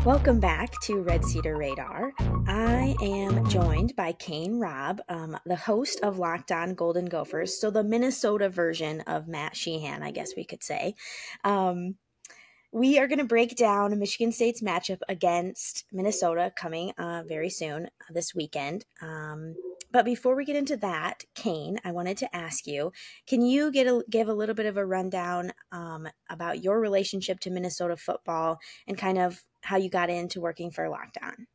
Welcome back to Red Cedar Radar. I am joined by Kane Robb, the host of Locked On Golden Gophers, so the Minnesota version of Matt Sheehan, I guess we could say. We are going to break down Michigan State's matchup against Minnesota coming very soon this weekend. But before we get into that, Kane, I wanted to ask you, can you give a little bit of a rundown about your relationship to Minnesota football and kind of how you got into working for Locked On?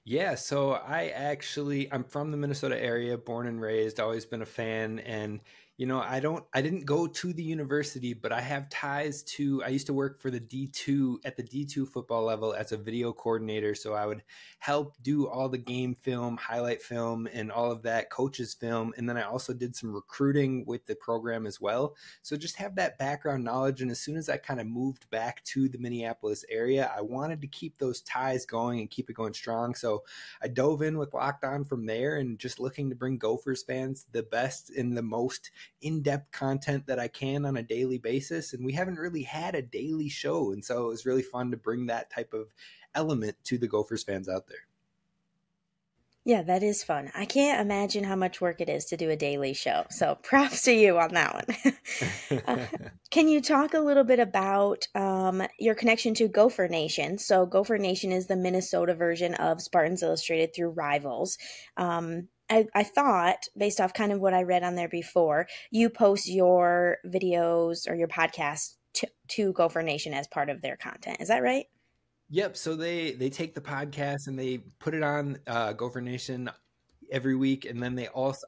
Yeah, so I'm from the Minnesota area, born and raised, always been a fan. And, I didn't go to the university, but I have ties I used to work for the D2 football level as a video coordinator. So I would help do all the game film, highlight film, and all of that coaches film. And then I also did some recruiting with the program as well. So just have that background knowledge. And as soon as I kind of moved back to the Minneapolis area, I wanted to keep those ties going and keep it going strong. So I dove in with Locked On from there and just looking to bring Gophers fans the best and the most in-depth content that I can on a daily basis. And we haven't really had a daily show. And so it was really fun to bring that type of element to the Gophers fans out there. Yeah, that is fun. I can't imagine how much work it is to do a daily show. So props to you on that one. Can you talk a little bit about your connection to Gopher Nation? So Gopher Nation is the Minnesota version of Spartans Illustrated through Rivals. I thought, based off kind of what I read on there before, you post your videos or your podcast to Gopher Nation as part of their content. Is that right? Yep. So they take the podcast and they put it on Gopher Nation every week, and then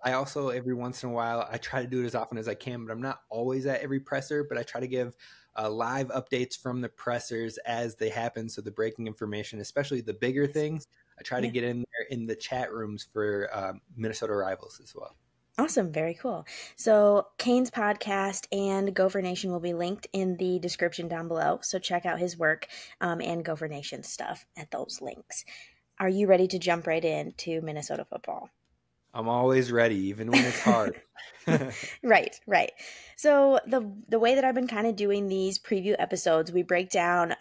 I also every once in a while I try to do it as often as I can, but I'm not always at every presser. But I try to give live updates from the pressers as they happen. So the breaking information, especially the bigger things, I try to get in there in the chat rooms for Minnesota Rivals as well. Awesome. Very cool. So Kane's podcast and Gopher Nation will be linked in the description down below. So check out his work and Gopher Nation stuff at those links. Are you ready to jump right into Minnesota football? I'm always ready, even when it's hard. Right. So the way that I've been kind of doing these preview episodes, we break down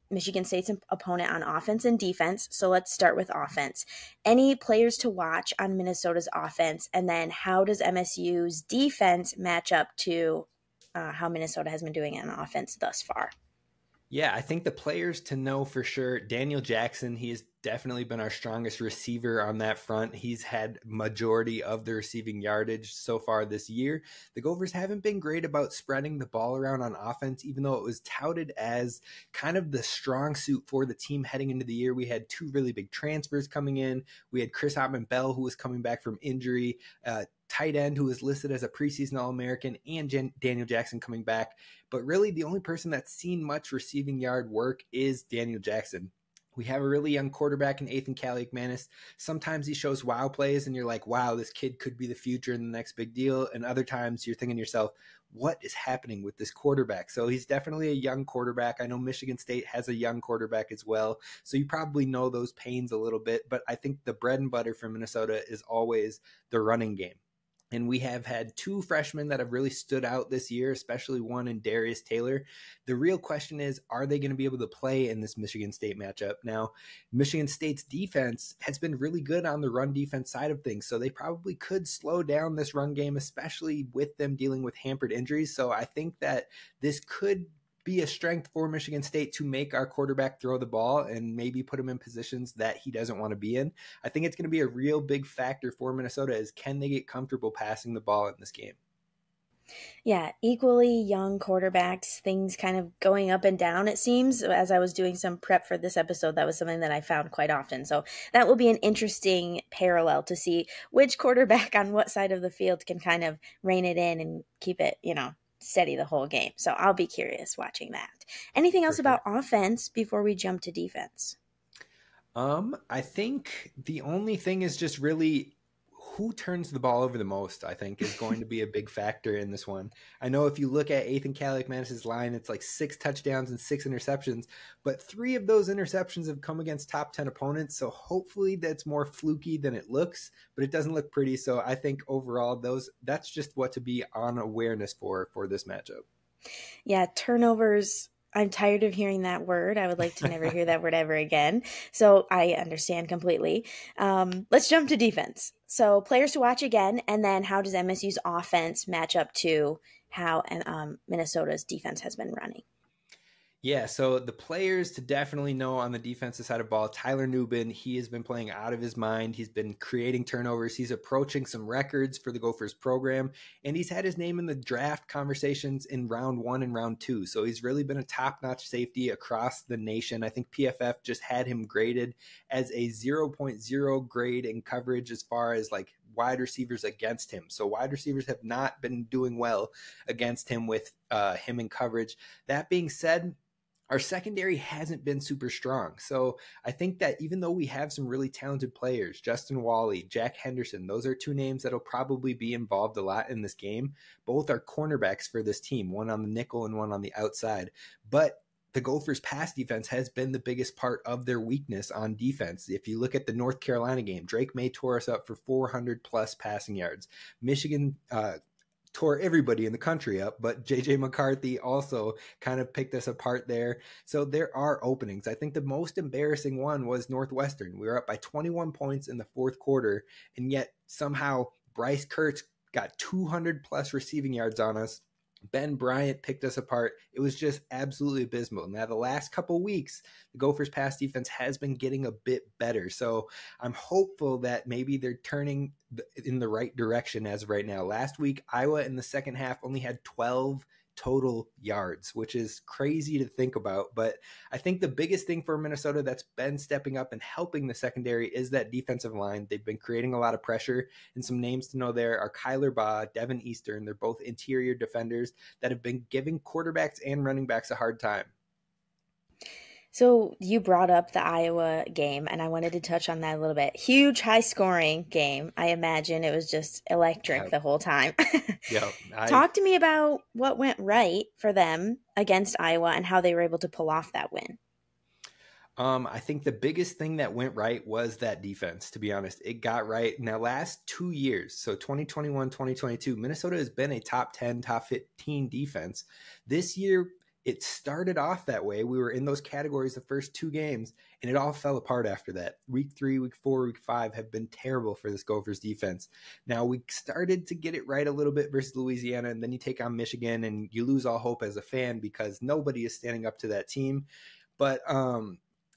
Michigan State's opponent on offense and defense. So let's start with offense. Any players to watch on Minnesota's offense, and then how does MSU's defense match up to how Minnesota has been doing on offense thus far? Yeah, I think the players to know for sure, Daniel Jackson, he has definitely been our strongest receiver on that front. He's had majority of the receiving yardage so far this year. The Gophers haven't been great about spreading the ball around on offense, even though it was touted as kind of the strong suit for the team heading into the year. We had two really big transfers coming in. We had Chris Autman-Bell, who was coming back from injury, tight end who was listed as a preseason All-American, and Daniel Jackson coming back. But really the only person that's seen much receiving yard work is Daniel Jackson. We have a really young quarterback in Ethan Kaliakmanis. Sometimes he shows wow plays and you're like, wow, this kid could be the future and the next big deal. And other times you're thinking to yourself, what is happening with this quarterback? So he's definitely a young quarterback. I know Michigan State has a young quarterback as well. So you probably know those pains a little bit. But I think the bread and butter for Minnesota is always the running game. And we have had two freshmen that have really stood out this year, especially one in Darius Taylor. The real question is, are they going to be able to play in this Michigan State matchup? Now, Michigan State's defense has been really good on the run defense side of things, so they probably could slow down this run game, especially with them dealing with hampered injuries. So I think that this could be a strength for Michigan State to make our quarterback throw the ball and maybe put him in positions that he doesn't want to be in. I think it's going to be a real big factor for Minnesota is can they get comfortable passing the ball in this game? Yeah, equally young quarterbacks, things kind of going up and down, it seems. As I was doing some prep for this episode, that was something that I found quite often. So that will be an interesting parallel to see which quarterback on what side of the field can kind of rein it in and keep it, steady the whole game. So I'll be curious watching that. Anything else about offense before we jump to defense? I think the only thing is just really who turns the ball over the most, I think, is going to be a big factor in this one. I know if you look at Ethan Kaliakmanis' line, it's like 6 touchdowns and 6 interceptions, but 3 of those interceptions have come against top 10 opponents. So hopefully that's more fluky than it looks, but it doesn't look pretty. So I think overall that's just what to be on awareness for this matchup. Yeah, turnovers I'm tired of hearing that word. I would like to never hear that word ever again. So I understand completely. Let's jump to defense. So players to watch again, and then how does MSU's offense match up to how Minnesota's defense has been running? Yeah, so the players to definitely know on the defensive side of ball, Tyler Nubin, he has been playing out of his mind. He's been creating turnovers. He's approaching some records for the Gophers program, and he's had his name in the draft conversations in round 1 and round 2. So he's really been a top-notch safety across the nation. I think PFF just had him graded as a 0.0 grade in coverage as far as like wide receivers against him. So wide receivers have not been doing well against him with him in coverage. That being said, our secondary hasn't been super strong. So I think that even though we have some really talented players, Justin Wally, Jack Henderson, those are two names that'll probably be involved a lot in this game. Both are cornerbacks for this team, one on the nickel and one on the outside. But the Gophers' pass defense has been the biggest part of their weakness on defense. If you look at the North Carolina game, Drake May tore us up for 400 plus passing yards. Michigan tore everybody in the country up, but JJ McCarthy also kind of picked us apart there. So there are openings. I think the most embarrassing one was Northwestern. We were up by 21 points in the fourth quarter, and yet somehow Bryce Kurtz got 200 plus receiving yards on us. Ben Bryant picked us apart. It was just absolutely abysmal. Now, the last couple weeks, the Gophers' pass defense has been getting a bit better. So I'm hopeful that maybe they're turning in the right direction as of right now. Last week, Iowa in the second half only had 12 total yards, which is crazy to think about. But I think the biggest thing for Minnesota that's been stepping up and helping the secondary is that defensive line. They've been creating a lot of pressure, and some names to know there are Kyler Baugh, Devin Eastern. They're both interior defenders that have been giving quarterbacks and running backs a hard time. So you brought up the Iowa game, and I wanted to touch on that a little bit. Huge, high-scoring game. I imagine it was just electric the whole time. Yeah. Talk to me about what went right for them against Iowa and how they were able to pull off that win. I think the biggest thing that went right was that defense, to be honest. It got right. Now, last 2 years, so 2021, 2022, Minnesota has been a top 10, top 15 defense. This year, it started off that way. We were in those categories the first 2 games, and it all fell apart after that. Week 3, week 4, week 5 have been terrible for this Gophers defense. Now, we started to get it right a little bit versus Louisiana, and then you take on Michigan, and you lose all hope as a fan because nobody is standing up to that team. But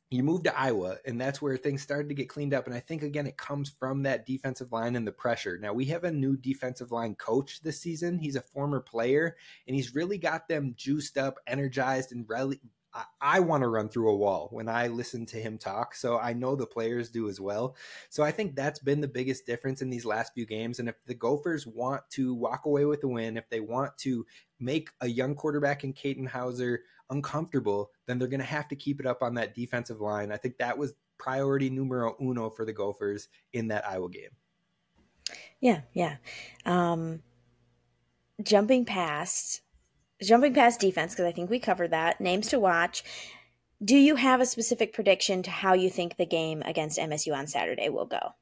you moved to Iowa, and that's where things started to get cleaned up. And I think, again, it comes from that defensive line and the pressure. Now, we have a new defensive line coach this season. He's a former player, and he's really got them juiced up, energized, and really – I want to run through a wall when I listen to him talk. So I know the players do as well. So I think that's been the biggest difference in these last few games. And if the Gophers want to walk away with the win, if they want to make a young quarterback in Katin Houser uncomfortable, then they're going to have to keep it up on that defensive line. I think that was priority numero uno for the Gophers in that Iowa game. Yeah. Jumping past defense, because I think we covered that, names to watch. Do you have a specific prediction to how you think the game against MSU on Saturday will go?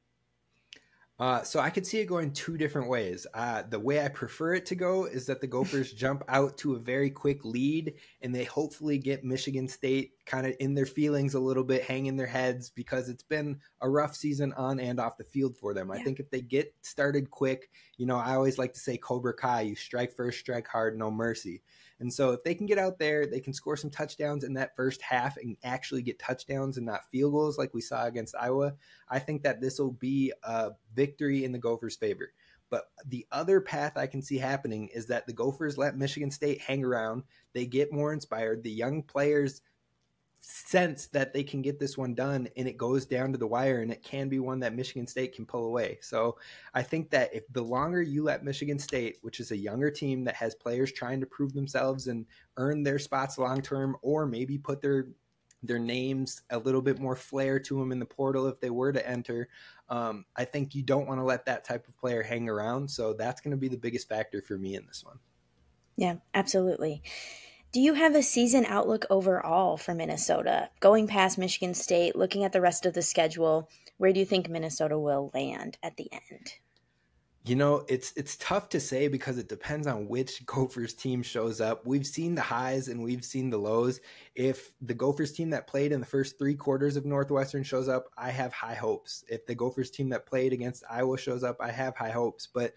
So I could see it going 2 different ways. The way I prefer it to go is that the Gophers jump out to a very quick lead, and they hopefully get Michigan State kind of in their feelings a little bit, hanging their heads, because it's been a rough season on and off the field for them. Yeah. I think if they get started quick, I always like to say Cobra Kai, you strike first, strike hard, no mercy. And so if they can get out there, they can score some touchdowns in that first half and actually get touchdowns and not field goals like we saw against Iowa. I think that this will be a victory in the Gophers' favor. But the other path I can see happening is that the Gophers let Michigan State hang around. They get more inspired. The young players sense that they can get this one done, and it goes down to the wire, and it can be one that Michigan State can pull away. So I think that if the longer you let Michigan State, which is a younger team that has players trying to prove themselves and earn their spots long-term, or maybe put their names a little bit more flair to them in the portal if they were to enter, I think you don't want to let that type of player hang around. So that's going to be the biggest factor for me in this one. Yeah, absolutely. Do you have a season outlook overall for Minnesota? Going past Michigan State, looking at the rest of the schedule, where do you think Minnesota will land at the end? It's tough to say because it depends on which Gophers team shows up. We've seen the highs and we've seen the lows. If the Gophers team that played in the first 3 quarters of Northwestern shows up, I have high hopes. If the Gophers team that played against Iowa shows up, I have high hopes. But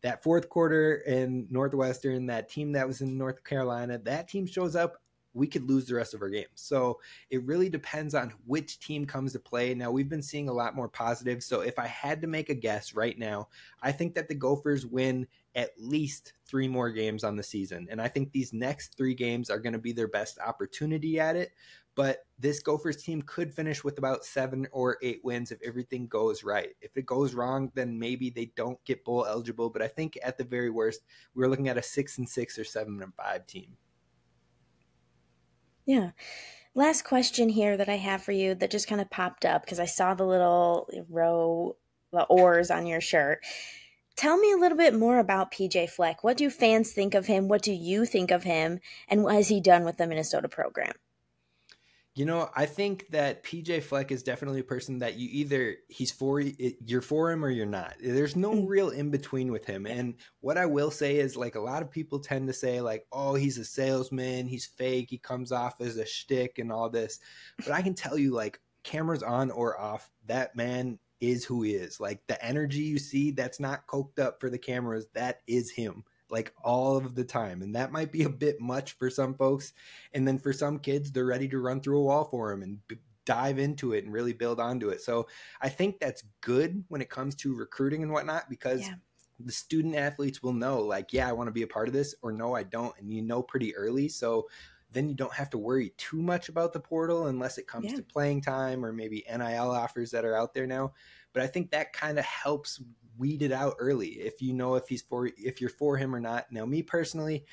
that fourth quarter in Northwestern, that team that was in North Carolina, that team shows up, we could lose the rest of our games. So it really depends on which team comes to play. Now, we've been seeing a lot more positives. So if I had to make a guess right now, I think that the Gophers win at least 3 more games on the season. And I think these next 3 games are going to be their best opportunity at it. But this Gophers team could finish with about 7 or 8 wins if everything goes right. If it goes wrong, then maybe they don't get bowl eligible. But I think at the very worst, we're looking at a 6-6 or 7-5 team. Yeah. Last question here that I have for you that just kind of popped up because I saw the little row, the oars on your shirt. Tell me a little bit more about PJ Fleck. What do fans think of him? What do you think of him? And what has he done with the Minnesota program? I think that PJ Fleck is definitely a person that you're for him or you're not. There's no real in between with him. And what I will say is, like, a lot of people tend to say, like, oh, he's a salesman, he's fake, he comes off as a shtick and all this. But I can tell you, like, cameras on or off, that man is who he is. Like, the energy you see, that's not coked up for the cameras, that is him, like, all of the time. And that might be a bit much for some folks. And then for some kids, they're ready to run through a wall for him and dive into it and really build onto it. So I think that's good when it comes to recruiting and whatnot, because the student athletes will know, like, yeah, I want to be a part of this, or no, I don't. And pretty early. So then you don't have to worry too much about the portal unless it comes to playing time or maybe NIL offers that are out there now. But I think that kind of helps weed it out early, if you're for him or not. Now, me personally,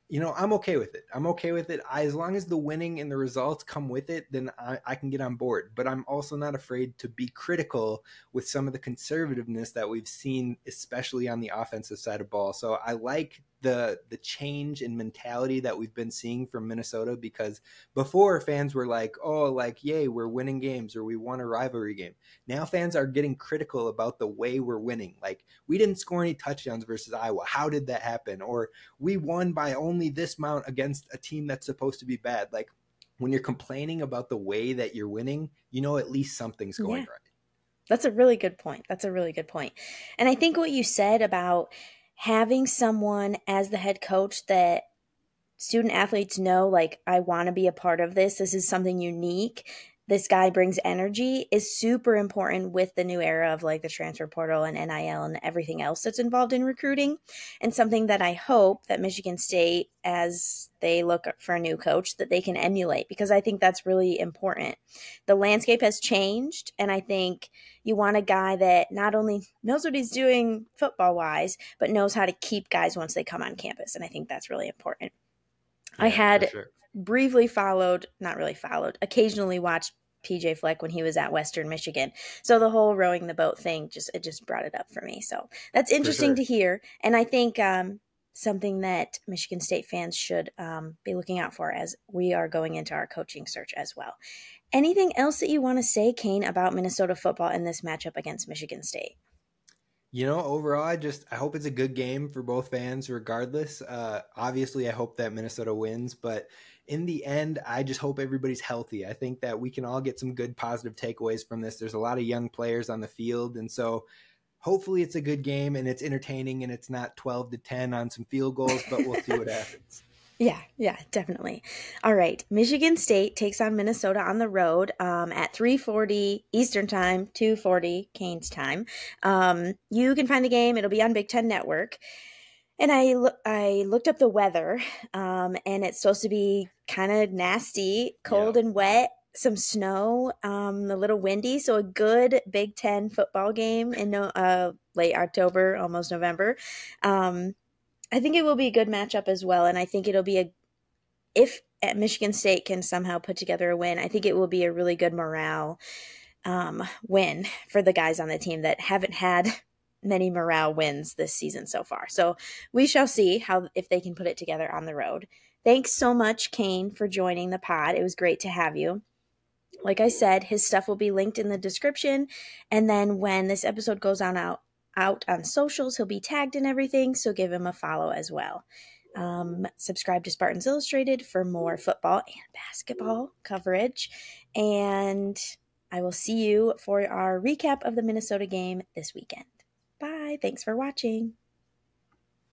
I'm okay with it. As long as the winning and the results come with it, then I can get on board. But I'm also not afraid to be critical with some of the conservativeness that we've seen, especially on the offensive side of ball. So I like the change in mentality that we've been seeing from Minnesota, because before, fans were like, oh, like, yay, we're winning games, or we won a rivalry game. Now fans are getting critical about the way we're winning. Like, we didn't score any touchdowns versus Iowa. How did that happen? Or we won by only this amount against a team that's supposed to be bad. Like, when you're complaining about the way that you're winning, at least something's going right. That's a really good point. And I think what you said about having someone as the head coach that student athletes know, like, I want to be a part of this. This is something unique. This guy brings energy is super important with the new era of, like, the transfer portal and NIL and everything else that's involved in recruiting, and something that I hope that Michigan State, as they look for a new coach, that they can emulate, because I think that's really important. The landscape has changed, and I think you want a guy that not only knows what he's doing football-wise, but knows how to keep guys once they come on campus, and I think that's really important. I had briefly occasionally watched PJ Fleck when he was at Western Michigan. So the whole rowing the boat thing, just brought it up for me. So that's interesting to hear. And I think something that Michigan State fans should be looking out for as we are going into our coaching search as well. Anything else that you want to say, Kane, about Minnesota football in this matchup against Michigan State? Overall, I hope it's a good game for both fans regardless. Obviously, I hope that Minnesota wins, but in the end, I just hope everybody's healthy. I think that we can all get some good positive takeaways from this. There's a lot of young players on the field, and so hopefully it's a good game and it's entertaining and it's not 12-10 on some field goals, but we'll see what happens. Yeah, definitely. All right. Michigan State takes on Minnesota on the road at 3:40 Eastern Time, 2:40 Kane's time. You can find the game. It'll be on Big Ten Network. And I looked up the weather, and it's supposed to be kind of nasty, cold and wet, some snow, a little windy. So a good Big Ten football game in late October, almost November. I think it will be a good matchup as well. And I think it'll be if Michigan State can somehow put together a win, I think it will be a really good morale win for the guys on the team that haven't had many morale wins this season so far. So we shall see if they can put it together on the road. Thanks so much, Kane, for joining the pod. It was great to have you. Like I said, his stuff will be linked in the description. And then when this episode goes out out on socials. He'll be tagged and everything, so give him a follow as well. Subscribe to Spartans Illustrated for more football and basketball coverage. And I will see you for our recap of the Minnesota game this weekend. Bye. Thanks for watching.